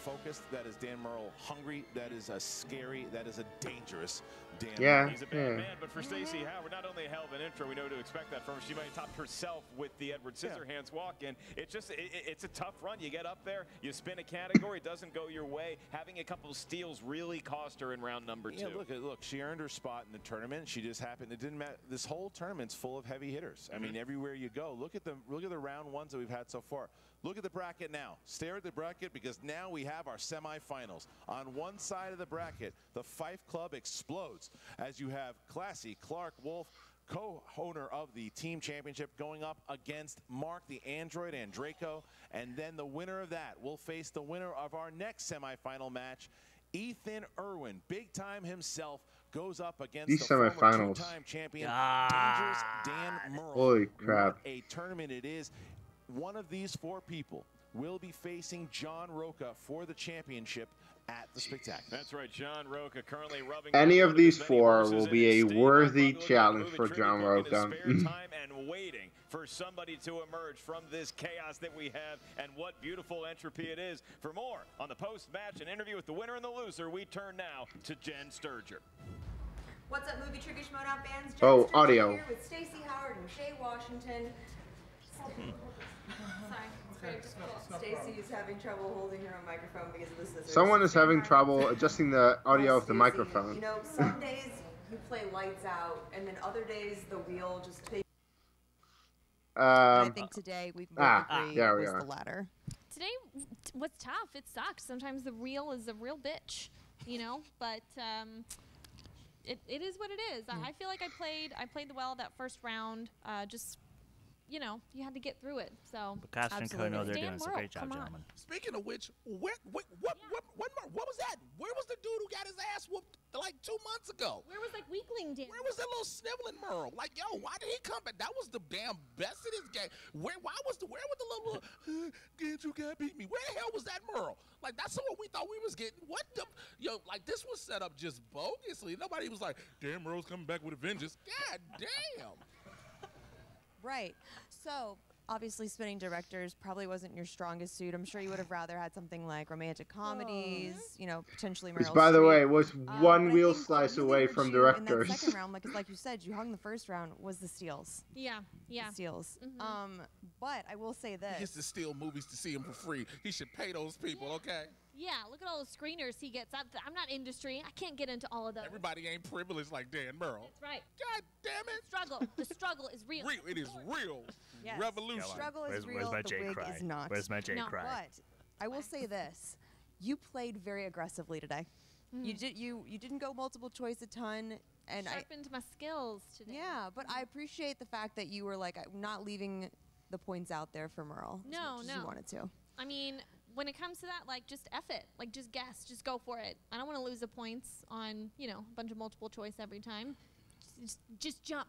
focused. That is Dan Murrell hungry. That is a scary. That is a dangerous Dan Yeah. Murrell. He's a bad man, but for Stacy Howard, not only a hell of an intro, we know to expect that from her. She might have topped herself with the Edward Scissorhands walk-in. It's just, it's a tough run. You get up there, you spin a category, it doesn't go your way. Having a couple of steals really cost her in round number 2. Yeah, look, she earned her spot in the tournament. She just happened. It didn't matter. This whole tournament's full of heavy hitters. I mean, everywhere you go, look at the round ones that we've had so far. Look at the bracket now. Stare at the bracket because now we have our semifinals. On one side of the bracket, the Fife Club explodes as you have Classy Clark Wolf, co-owner of the team championship, going up against Mark the Android Andraco, and then the winner of that will face the winner of our next semifinal match Ethan Irwin, big time himself, goes up against These the former semifinals. two-time champion, Dangerous Dan Murrell. Holy crap. What a tournament it is. One of these 4 people will be facing John Roca for the championship at the Spectacular. That's right, John Roca currently rubbing. Any of these 4 will be a worthy challenge for John Roca. Time and waiting for somebody to emerge from this chaos that we have, and what beautiful entropy it is. For more on the post-match and interview with the winner and the loser, we turn now to Jen Sturger. What's up, movie trivia Schmoedown fans? Jen Oh, Sturger audio. Here with Stacy Howard and Shay Washington. Sorry, it's very difficult. Stacy is having trouble holding her own microphone because of the scissors. Someone is having trouble adjusting the audio of the microphone. You know, some days you play lights out, and then other days the wheel just takes. I think today we both agree there we was are. the latter. Today, what's tough, it sucks. Sometimes the reel is a real bitch, you know, but it is what it is. I feel like I played well that first round. Just, you know, you had to get through it. So But Castro and Kono, they're doing some great job, come on. gentlemen. Speaking of which, what was that? Where was the dude who got his ass whooped like 2 months ago? Where was like weakling Dan? Where was that little sniveling Murrell? Like, yo, why did he come back? That was the damn best of this game. Where was the little you can't beat me? Where the hell was that Murrell? Like, that's what we thought we was getting. What the like this was set up just bogusly. Nobody was like, damn, Murrell's coming back with a vengeance. God damn. Right. So, obviously, spinning directors probably wasn't your strongest suit. I'm sure you would have rather had something like romantic comedies, you know, potentially Which, Meryl by the Streep. way, was one But I wheel think what slice really away hurt from you directors. In that second round, like you said, you hung the first round, was the steals. Yeah. The steals. But I will say this. He gets to steal movies to see him for free. He should pay those people, okay? Yeah, look at all the screeners he gets. I'm not industry. I can't get into all of those. Everybody ain't privileged like Dan Murrell. That's right. God damn it. Struggle. The struggle is real. It is real. Yes. Revolution. Struggle is real. Where's my the Jay wig cry? is not. Where's my Jay cry? But I will say this: you played very aggressively today. You didn't go multiple choice a ton, and Sharpened my skills today. Yeah, but I appreciate the fact that you were like not leaving the points out there for Murrell as much as you wanted to. I mean, when it comes to that, like, just F it. Like, just guess. Just go for it. I don't want to lose the points on, you know, a bunch of multiple choice every time. Just jump.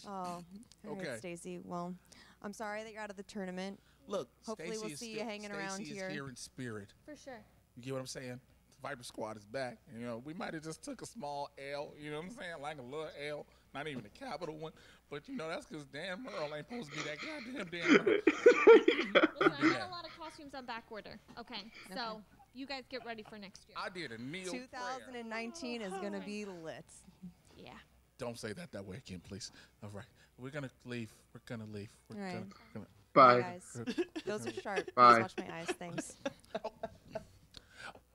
Oh, okay. Stacy. Well, I'm sorry that you're out of the tournament. Look, hopefully we'll see you hanging around Stacy here. is here in spirit. For sure. You get what I'm saying? The Viper Squad is back. You know, we might have just took a small L. You know what I'm saying? Like a little L, not even a capital one. But you know, that's because Dan Murrell ain't supposed to be that goddamn Dan Murrell. Listen, I got a lot of costumes on back order. Okay, so you guys get ready for next year. I did a kneel 2019 is gonna be lit. Yeah. Don't say that way again, please. All right. We're going to leave. We're going to leave. We're All right. gonna Bye. Guys. Those are sharp. Bye. Please watch my eyes. Thanks.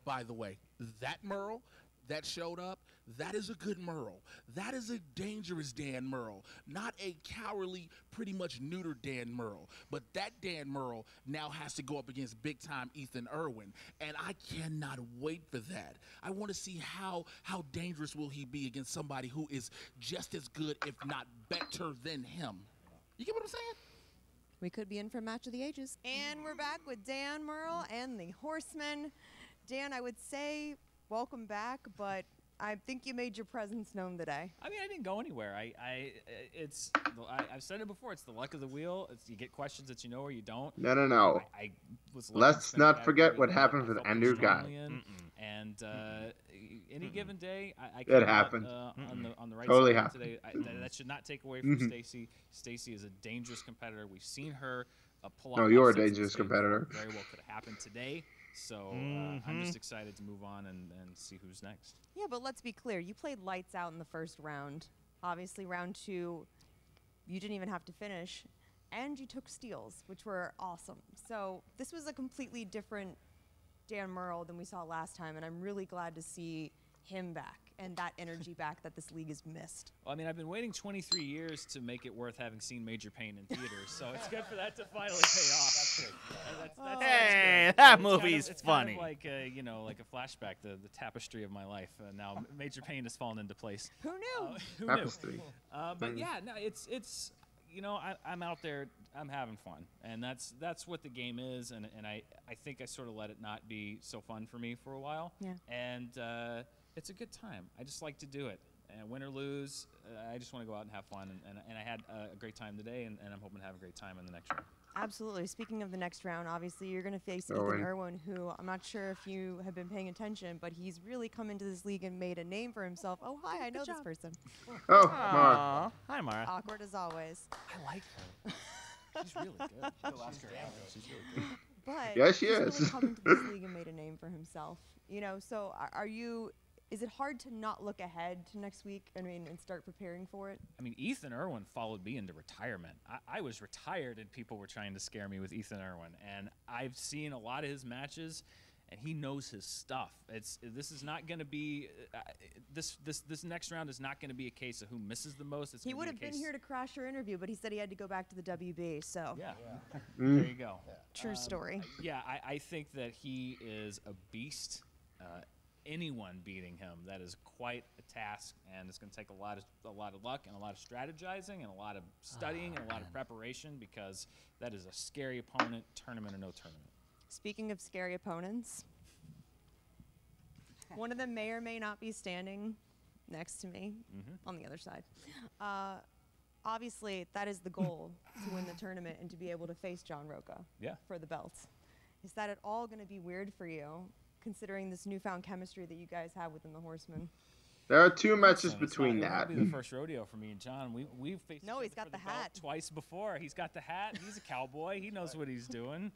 By the way, that Murrell that showed up, that is a good Murrell. That is a dangerous Dan Murrell, not a cowardly, pretty much neuter Dan Murrell. But that Dan Murrell now has to go up against big-time Ethan Irwin, and I cannot wait for that. I want to see how dangerous will he be against somebody who is just as good, if not better than him. You get what I'm saying? We could be in for match of the ages. And we're back with Dan Murrell and the Horsemen. Dan, I would say welcome back, but I think you made your presence known today. I mean, I didn't go anywhere. I've said it before. It's the luck of the wheel. You get questions that you know or you don't. No. I was Let's not forget what happened with Andrew Guy. And any given day, I It came out, happened. on the right Totally side happened. today. That should not take away from Stacy. Stacy is a dangerous competitor. We've seen her pull off. No, you're a upsets dangerous that competitor. Very well could have happened today. So I'm just excited to move on and see who's next. Yeah, but let's be clear. You played lights out in the first round. Obviously, round two, you didn't even have to finish. And you took steals, which were awesome. So this was a completely different Dan Murrell than we saw last time, and I'm really glad to see him back and that energy back that this league has missed. Well, I mean, I've been waiting 23 years to make it worth having seen Major Payne in theaters, so it's good for that to finally pay off. That's Hey, good. that It's movie's it's funny. Kind of like you know, like a flashback, the tapestry of my life. Now Major Payne has fallen into place. Who knew? Who Tapestry. knew? But yeah, no, it's I'm out there. I'm having fun, and that's what the game is. And I think I sort of let it not be so fun for me for a while. Yeah. And it's a good time. I just like to do it. And win or lose, I just want to go out and have fun. And I had a great time today, and I'm hoping to have a great time in the next round. Absolutely. Speaking of the next round, obviously you're going to face Ethan Irwin, who I'm not sure if you have been paying attention, but he's really come into this league and made a name for himself. Oh, hi, I know this person. Oh, Mara. Hi, Mara. Awkward as always. I like her. She's really good. She's really good. But yeah, she he's is. really come into this league and made a name for himself. So is it hard to not look ahead to next week, and start preparing for it? I mean, Ethan Irwin followed me into retirement. I was retired, and people were trying to scare me with Ethan Irwin. And I've seen a lot of his matches, and he knows his stuff. This is not going to be this next round is not going to be a case of who misses the most. He would have been here to crash your interview, but he said he had to go back to the WB. So yeah. There you go. True story. Yeah, I think that he is a beast. Anyone beating him, that is quite a task, and it's going to take a lot of luck and a lot of strategizing and a lot of studying and a lot of preparation, because that is a scary opponent, tournament or no tournament. Speaking of scary opponents, one of them may or may not be standing next to me on the other side. Obviously, that is the goal, to win the tournament and to be able to face John Roca for the belt. Is that at all going to be weird for you, considering this newfound chemistry that you guys have within the Horsemen? There are 2 matches between that. It'll be the first rodeo for me and John. We've faced no, he's got the hat twice before. He's got the hat. He's a cowboy. He knows what he's doing.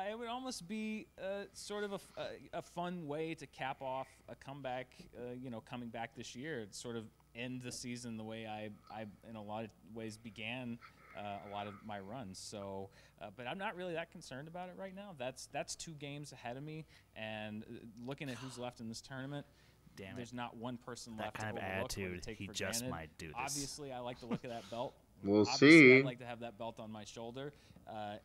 It would almost be sort of a fun way to cap off a comeback. Coming back this year, to sort of end the season the way I in a lot of ways began a lot of my runs. So, but I'm not really that concerned about it right now. That's 2 games ahead of me, and looking at who's left in this tournament, there's not one person left. That kind to of overlook attitude, or to take he for just granted. might do this. Obviously, I like the look of that belt. We'll Obviously, see. I'd like to have that belt on my shoulder.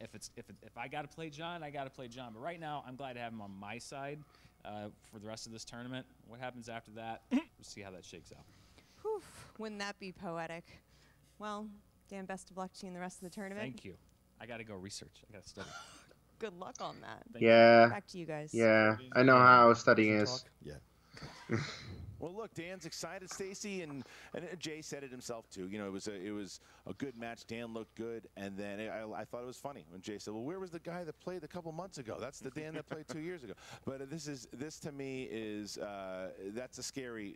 If I got to play John, I got to play John. But right now, I'm glad to have him on my side for the rest of this tournament. What happens after that, we'll see how that shakes out. Whew, wouldn't that be poetic? Well, Dan, best of luck to you in the rest of the tournament. Thank you. I got to go research. I got to study. Good luck on that. Yeah. Back to you guys. Yeah, I know how studying is. Yeah. Well, look, Dan's excited, Stacy, and Jay said it himself too. It was a good match. Dan looked good, and then I thought it was funny when Jay said, "Well, where was the guy that played a couple months ago? That's the Dan that played 2 years ago." But this to me is that's a scary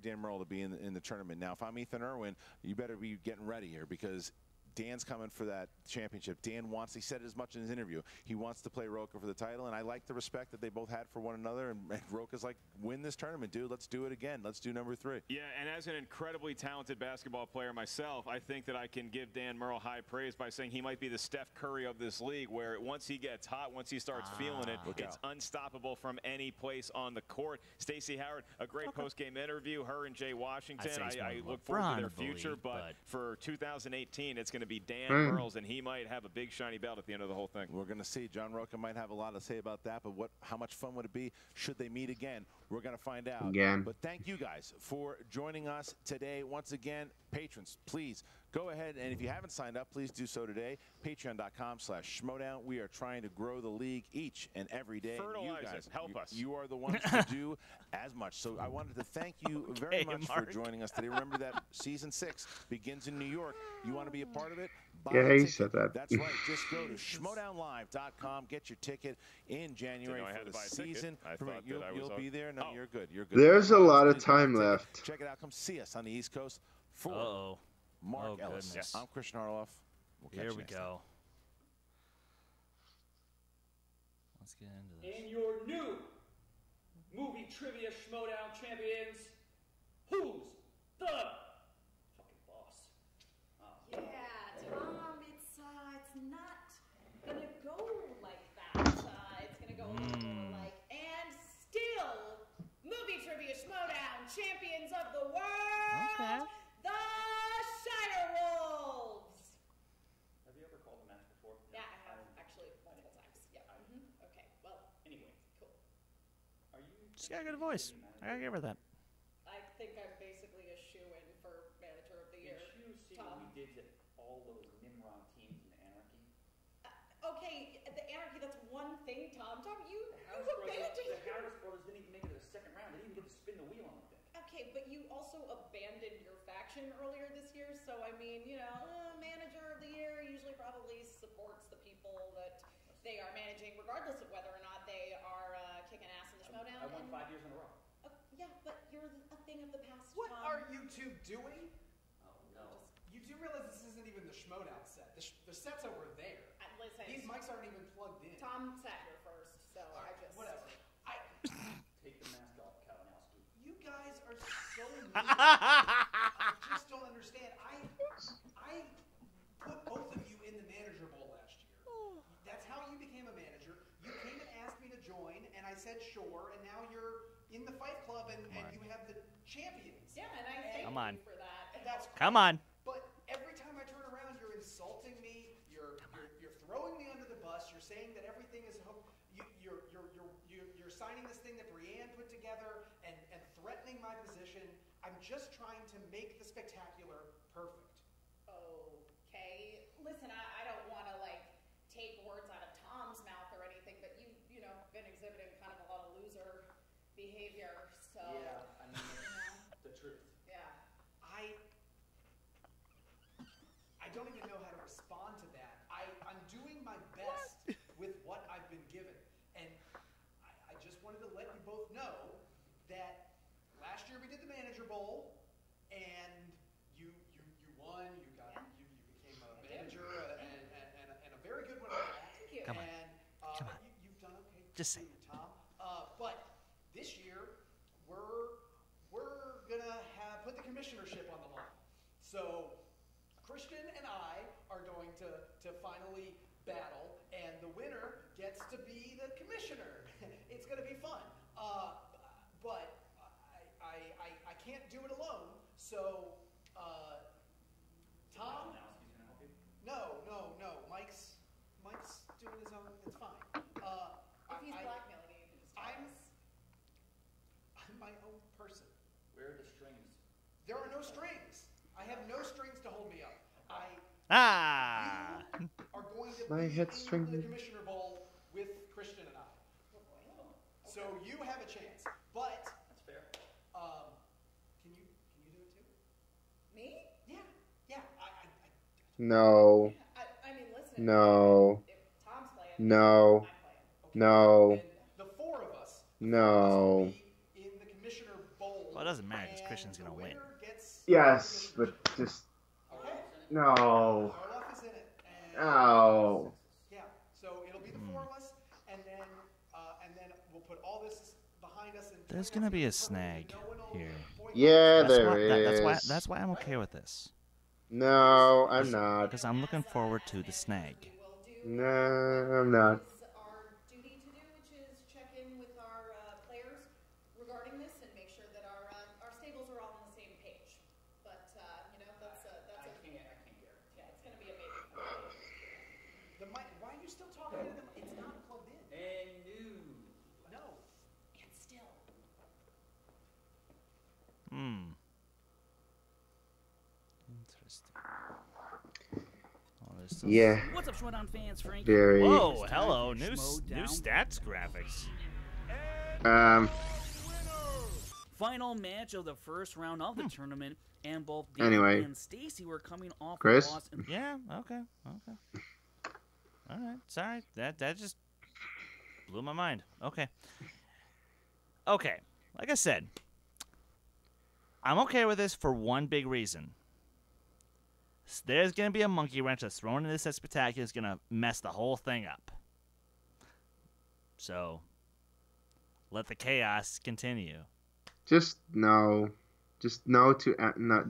Dan Murrell to be in the tournament. Now, if I'm Ethan Irwin, you better be getting ready here, because Dan's coming for that championship. Dan wants, he said it as much in his interview, he wants to play Roca for the title, and I like the respect that they both had for one another, and Roca's like, win this tournament, dude. Let's do it again. Let's do number 3. Yeah, and as an incredibly talented basketball player myself, I think that I can give Dan Murrell high praise by saying he might be the Steph Curry of this league, where once he gets hot, once he starts feeling it, it's unstoppable from any place on the court. Stacy Howard, a great post-game interview, her and Jay Washington. I look forward to their future, but for 2018, it's going to be Dan Murrell's, and he might have a big shiny belt at the end of the whole thing. We're going to see. John Roca might have a lot to say about that, but how much fun would it be should they meet again? We're going to find out. Again. But thank you guys for joining us today. Once again, patrons, please go ahead, and if you haven't signed up, please do so today. Patreon.com/Schmoedown. We are trying to grow the league each and every day. Fertilize you guys, it. Help us. You are the ones to do as much. So I wanted to thank you very much for joining us today. Remember that Season 6 begins in New York. You want to be a part of it? Yeah, he said that. That's right. Just go to schmoedownlive.com. Get your ticket in January for the season. You'll be there. No, you're good. You're good. There's a lot of time left. Check it out. Come see us on the East Coast. For Mark Ellis. Goodness. I'm Christian Harloff. Here we go. Let's get into this. And your new movie trivia Schmoedown champions, who's the fucking boss? Yeah, Tom, it's not gonna go like that. It's gonna go more like, and still, movie trivia Schmoedown champions of the world, the Shire Wolves. Have you ever called a match before? Yeah, I have actually multiple times. Yeah. Okay. Well. Anyway, cool. Are you? She's got a good voice. I gotta give her that. I think I'm basically a shoe-in for manager of the year. Did you see Tom. what we did to all all those Nimrod teams in Anarchy? Okay, the Anarchy, that's one thing, Tom. Tom, you abandoned The Harris brothers didn't even make it to the second round. They didn't even get to spin the wheel on the thing. Okay, but you also abandoned your faction earlier this year, so I mean, manager of the year usually probably supports the people that they are managing, regardless of whether or not they are kicking ass in the Schmoedown. I won 5 years in a row. Yeah, but you're a thing of the past, What Tom. are you two doing? Oh, no. You do realize this isn't even the Schmoedown set. The set's over there. Listen, These mics aren't even plugged in. Tom sat here first, so I just... Whatever. Take the mask off, Kalinowski. You guys are so mean. I just don't understand. I put both of you in the manager bowl last year. That's how you became a manager. You came and asked me to join, and I said sure, and now you're in the Fight Club, and you have the champions. Yeah, and I thank Come you on. for that. And that's Come on. But every time I turn around, you're insulting me. You're throwing me under the bus. You're saying that everything is you're signing this thing that Brienne put together and threatening my position. I'm just trying to make the spectacular perfect. Okay. Listen, I don't want to, take words out of Tom's mouth or anything, but you've, been exhibiting kind of a lot of loser behavior, so... Yeah, I mean, the truth. Yeah. I don't even know how to respond to that. I'm doing my best with what I've been given. And I just wanted to let you both know that last year we did the Manager Bowl, and you won. You became a manager and a very good one at that. Thank you. Come on. And Come on. you've done okay. Just say too, Tom. But this year we're gonna put the commissionership on the line. So Christian and I are going to finally battle, and the winner gets to be the commissioner. It's going to be fun. But I can't do it alone. So, Tom? Kalinowski's gonna help you? No. Mike's doing his own. It's fine. If he's blackmailing you, you can just tell us. I'm my own person. Where are the strings? There are no strings. I have no strings to hold me up. Ah! You are going to My be head in string. the Commissioner Bowl with Christian and I. So you have a chance. But That's fair. can you do it too? Me? Yeah. No. I mean, listen. No. If Tom's playing, No. I'm playing. No. And the four of us No. will be in the Commissioner Bowl. Well, it doesn't matter because and Christian's the going to win. winner gets Yes, the but commissionership. just Okay. no. Orloff is in it. And No. Yeah, so it'll be the four of us, and then we'll put all this behind us. And There's going to be a snag here. Yeah, That's there why, is. that's why I'm okay with this. No, I'm not. Because I'm looking forward to the snag. No, I'm not. It's our duty to do, which is check in with our players regarding this and make sure that our stables are all on the same page. But that's I can't guarantee. yeah, it's going to be a big. The mic, why are you still talking to them? It's not plugged in. And new. No. And still. Interesting. Oh, there's still Yeah. What's up, Schmoedown fans? Frank. Very. Whoa, hello, new Schmoedown. stats graphics. Final match of the first round of the tournament, and both Dan Anyway. and Stacy were coming off Chris? a loss. In Yeah, okay. All right, sorry. That just blew my mind. Okay, like I said, I'm okay with this for one big reason. There's going to be a monkey wrench that's thrown in this set spectacular is going to mess the whole thing up. So, let the chaos continue. Just no. Just no to Emma.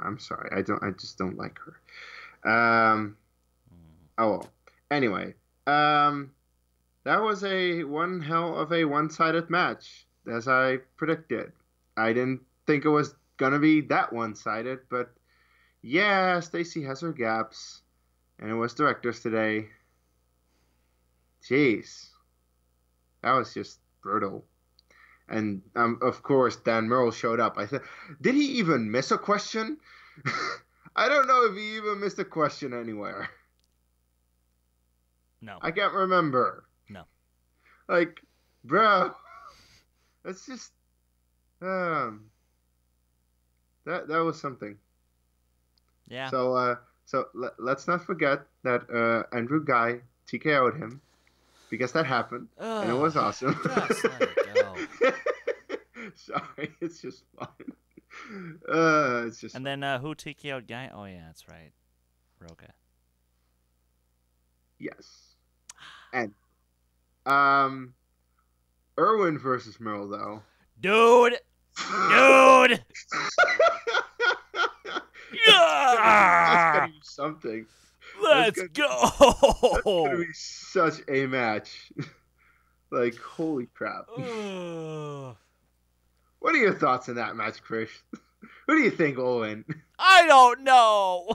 I'm sorry. I just don't like her. Oh well. Anyway, that was one hell of a one-sided match, as I predicted. I didn't think it was gonna be that one-sided, but yeah, Stacy has her gaps, and it was directors today. Jeez, that was just brutal. And of course, Dan Murrell showed up. I said, did he even miss a question? I don't know if he even missed a question anywhere. No. I can't remember. No. Like, bro, that's just that was something. Yeah. So let's not forget that Andrew Guy TKO'd him because that happened and it was awesome. Just let it go. Sorry, it's just fun. It's just. And then who TKO'd Guy? Oh yeah, that's right, Roca. Yes. And Irwin versus Murrell though. Dude. That's gonna be something. Let's go. That's gonna be such a match. Like, holy crap. What are your thoughts on that match, Chris? Who do you think will win? I don't know.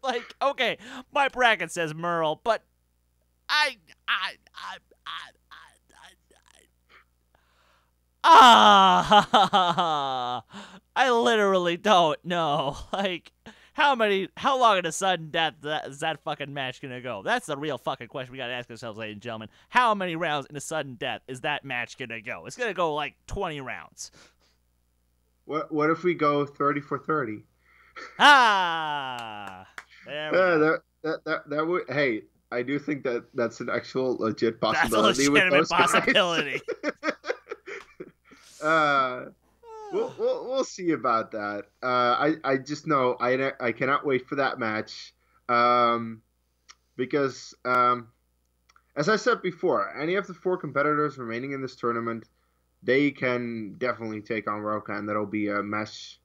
Like, okay, my bracket says Murrell, but I literally don't know. Like, how long in a sudden death is that fucking match gonna go? That's the real fucking question we gotta ask ourselves, ladies and gentlemen. How many rounds in a sudden death is that match gonna go? It's gonna go like 20 rounds. What if we go 30 for 30? There we go. That would. Hey, I do think that's an actual legit possibility. That's a legitimate possibility. We'll see about that. I just know I cannot wait for that match. Because as I said before, any of the 4 competitors remaining in this tournament, they can definitely take on Roca, and that'll be a match.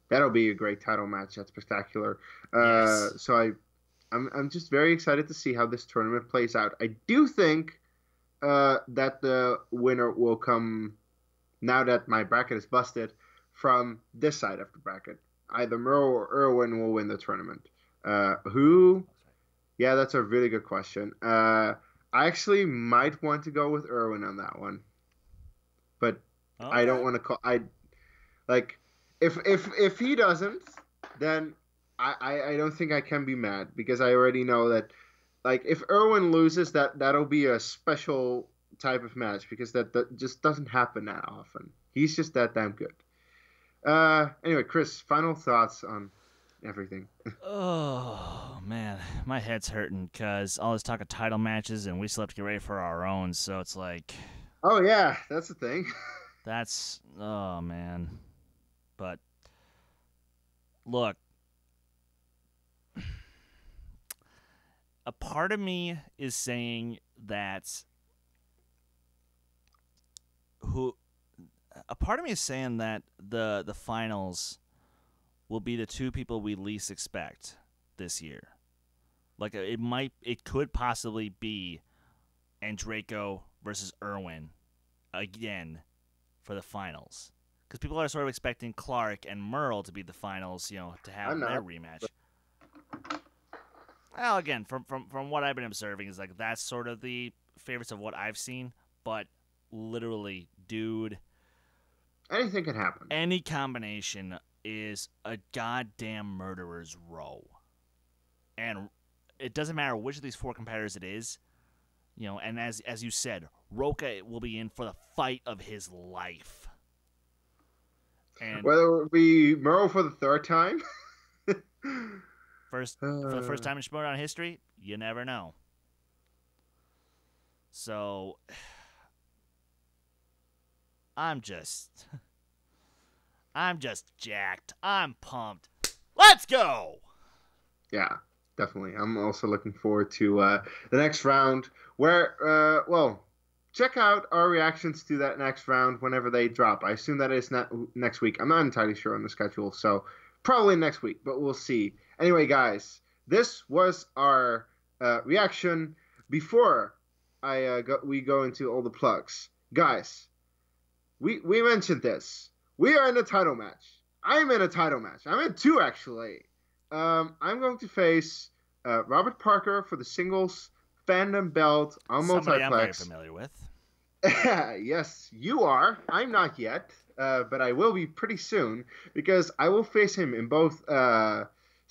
That'll be a great title match. That's spectacular. Yes. So I'm just very excited to see how this tournament plays out. I do think that the winner will come, now that my bracket is busted, from this side of the bracket. Either Murrell or Irwin will win the tournament. Who? Yeah, that's a really good question. I actually might want to go with Irwin on that one. But okay. I don't want to call. If he doesn't, then I don't think I can be mad, because I already know that, like, if Irwin loses, that'll be a special type of match, because that just doesn't happen that often. He's just that damn good. Anyway, Chris, final thoughts on everything. Oh man, my head's hurting because all this talk of title matches, and we still have to get ready for our own. So it's like, oh yeah, that's the thing. Oh man. But look, a part of me is saying that the finals will be the 2 people we least expect this year. Like, it could possibly be Andraco versus Irwin again for the finals. Because people are sort of expecting Clark and Murrell to be the finals, to have their rematch. Well, again, from what I've been observing, is like that's sort of the favorites of what I've seen. But literally, dude, anything can happen. Any combination is a goddamn murderer's row. And it doesn't matter which of these 4 competitors it is. And as you said, Roca will be in for the fight of his life. And whether it be Murrell for the 3rd time, for the first time in Schmoedown history, you never know. So I'm just jacked. I'm pumped. Let's go. Yeah, definitely. I'm also looking forward to the next round, where check out our reactions to that next round whenever they drop. I assume that is not next week. I'm not entirely sure on the schedule, so probably next week, but we'll see. Anyway, guys, this was our reaction. Before we go into all the plugs, guys, we mentioned this. We are in a title match. I'm in a title match. I'm in 2, actually. I'm going to face Robert Parker for the singles fandom belt on Somebody multiplex. I'm very familiar with. Yes, you are. I'm not yet, but I will be pretty soon, because I will face him in both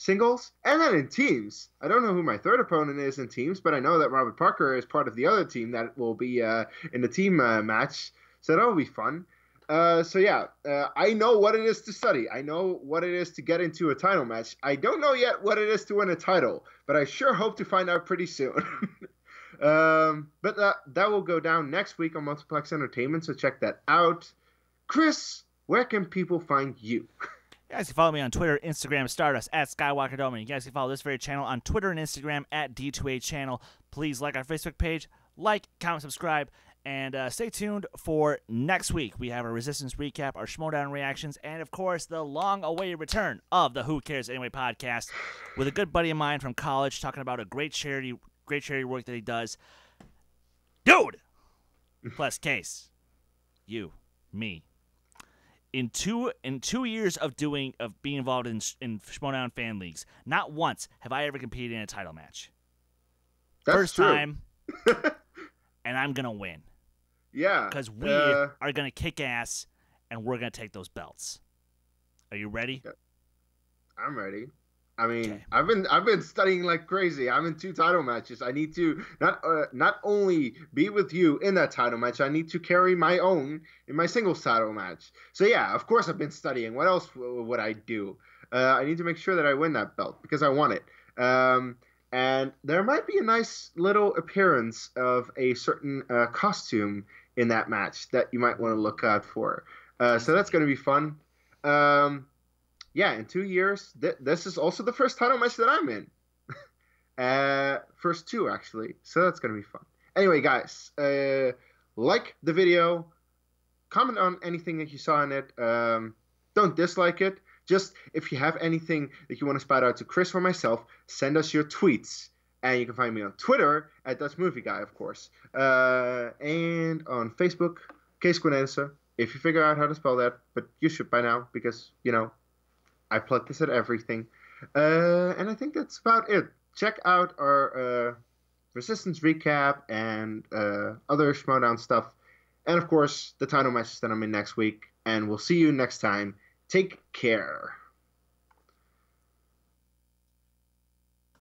singles, and then in teams. I don't know who my third opponent is in teams, but I know that Robert Parker is part of the other team that will be in the team match, so that will be fun. I know what it is to study. I know what it is to get into a title match. I don't know yet what it is to win a title, but I sure hope to find out pretty soon. But that will go down next week on Multiplex Entertainment, so check that out. Chris, where can people find you? You guys can follow me on Twitter, Instagram, Stardust, at Skywalker Dome. And you guys can follow this very channel on Twitter and Instagram at D2A Channel. Please like our Facebook page, comment, subscribe, and stay tuned for next week. We have our Resistance recap, our Schmoedown reactions, and, of course, the long-awaited return of the Who Cares Anyway podcast with a good buddy of mine from college talking about a great charity work that he does. Dude! Plus, Case, you, me. In 2 years of being involved in Schmoedown fan leagues, not once have I ever competed in a title match. That's First true. time, and I'm gonna win. Yeah, because we are gonna kick ass, and we're gonna take those belts. Are you ready? I'm ready. I mean, okay. I've been studying like crazy. I'm in 2 title matches. I need to not only be with you in that title match, I need to carry my own in my singles title match. So yeah, of course I've been studying. What else would I do? I need to make sure that I win that belt because I want it. And there might be a nice little appearance of a certain costume in that match that you might want to look out for. So that's going to be fun. Yeah, in 2 years, this is also the first title match that I'm in. First 2, actually. So that's going to be fun. Anyway, guys, like the video. Comment on anything that you saw in it. Don't dislike it. Just, if you have anything that you want to spout out to Chris or myself, send us your tweets. And you can find me on Twitter at Dutch Movie Guy, of course. And on Facebook, Case Quinensa, if you figure out how to spell that. But you should by now, because, I plug this at everything. And I think that's about it. Check out our Resistance recap and other Schmoedown stuff. And, of course, the title matches that I'm in next week. And we'll see you next time. Take care.